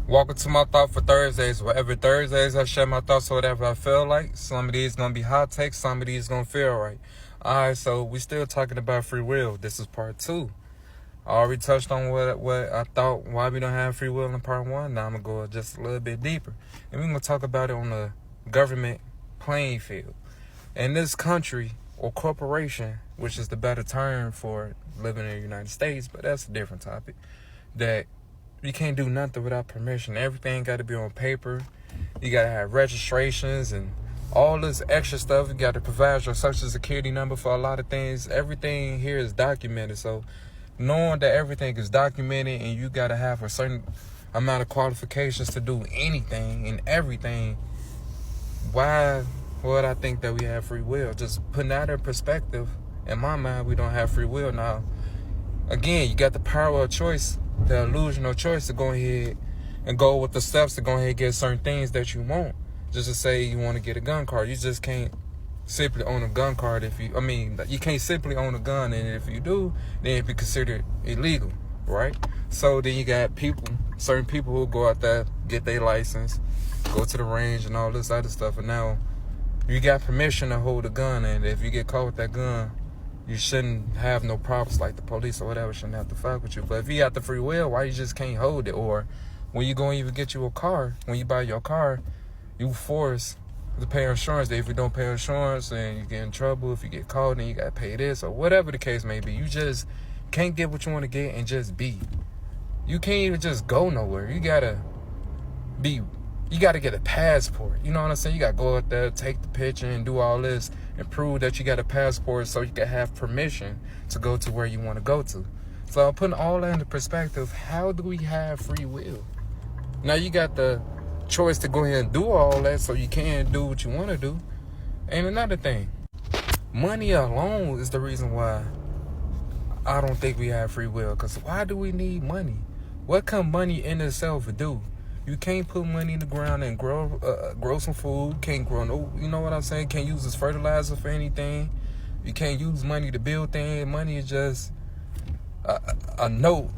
Welcome to my thought for Thursdays. Whatever Thursdays, I share my thoughts whatever I feel like. Some of these gonna be hot takes, some of these gonna feel right. Alright, so we still talking about free will. This is part 2. I already touched on what I thought, why we don't have free will in part 1. Now I'm gonna go just a little bit deeper. And we're gonna talk about it on the government playing field. In this country or corporation, which is the better term for living in the United States, but that's a different topic, that you can't do nothing without permission. Everything got to be on paper. You got to have registrations and all this extra stuff. You got to provide your social security number for a lot of things. Everything here is documented. So knowing that everything is documented and you got to have a certain amount of qualifications to do anything and everything, why would I think that we have free will? Just putting that in perspective, in my mind, we don't have free will. Now, again, you got the power of choice, the illusion of choice to go ahead and go with the steps to go ahead and get certain things that you want. Just to say you want to get a gun card. You just can't simply own a gun card you can't simply own a gun, and if you do, then it'd be considered illegal, right? So then you got certain people who go out there, get their license, go to the range and all this other stuff, and now you got permission to hold a gun, and if you get caught with that gun, you shouldn't have no problems, like the police or whatever shouldn't have to fuck with you. But if you got the free will, why you just can't hold it? Or when you go and even get you a car, when you buy your car, you force to pay insurance. If you don't pay insurance and you get in trouble, if you get caught, then you got to pay this or whatever the case may be. You just can't get what you want to get and just be. You can't even just go nowhere. You got to get a passport. You know what I'm saying? You got to go out there, take the picture and do all this and prove that you got a passport so you can have permission to go to where you want to go to. So putting all that into perspective, how do we have free will? Now you got the choice to go ahead and do all that so you can do what you want to do. And another thing, money alone is the reason why I don't think we have free will. Because why do we need money? What can money in itself do? You can't put money in the ground and grow some food. Can't grow no, you know what I'm saying? Can't use as fertilizer for anything. You can't use money to build things. Money is just a note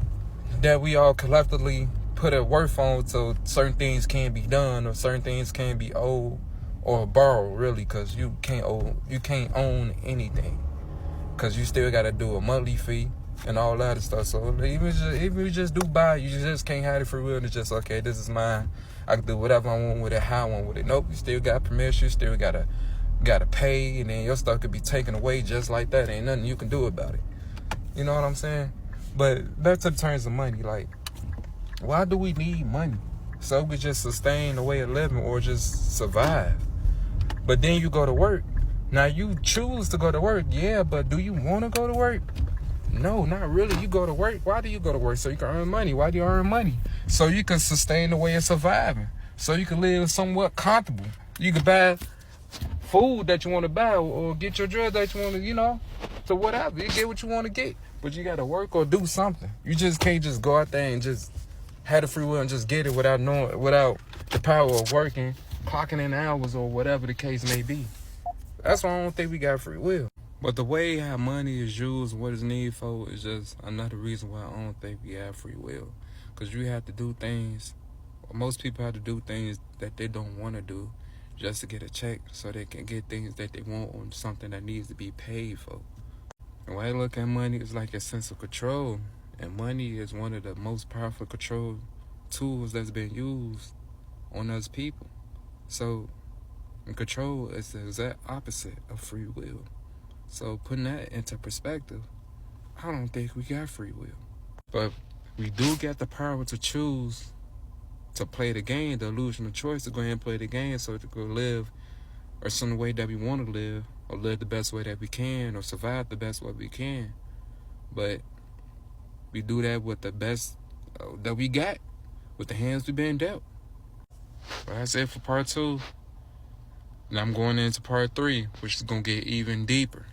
that we all collectively put a worth on, so certain things can be done or certain things can be owed or borrowed, really, because you can't own anything, because you still got to do a monthly fee and all that stuff. So even if you just do buy, you just can't have it for real. It's just, okay, this is mine. I can do whatever I want with it, how I want with it. Nope, you still got permission. You still gotta pay, and then your stuff could be taken away just like that. Ain't nothing you can do about it. You know what I'm saying? But that's in terms of money. Like, why do we need money? So we just sustain the way of living or just survive. But then you go to work. Now you choose to go to work, yeah, but do you want to go to work? No, not really. You go to work. Why do you go to work? So you can earn money. Why do you earn money? So you can sustain the way of surviving. So you can live somewhat comfortable. You can buy food that you want to buy or get your drugs that you want to, so whatever. You get what you want to get. But you got to work or do something. You just can't just go out there and just have the free will and just get it without the power of working, clocking in hours or whatever the case may be. That's why I don't think we got free will. But the way how money is used, what it's needed for, is just another reason why I don't think we have free will. Because you have to do things, or most people have to do things that they don't want to do just to get a check so they can get things that they want on something that needs to be paid for. And when I look at money, it's like a sense of control. And money is one of the most powerful control tools that's been used on us people. So, and control is the exact opposite of free will. So putting that into perspective, I don't think we got free will. But we do get the power to choose to play the game, the illusion of choice, to go ahead and play the game so to go live or some way that we want to live, or live the best way that we can, or survive the best way we can. But we do that with the best that we got, with the hands we've been dealt. But that's it for part 2. And I'm going into part 3, which is going to get even deeper.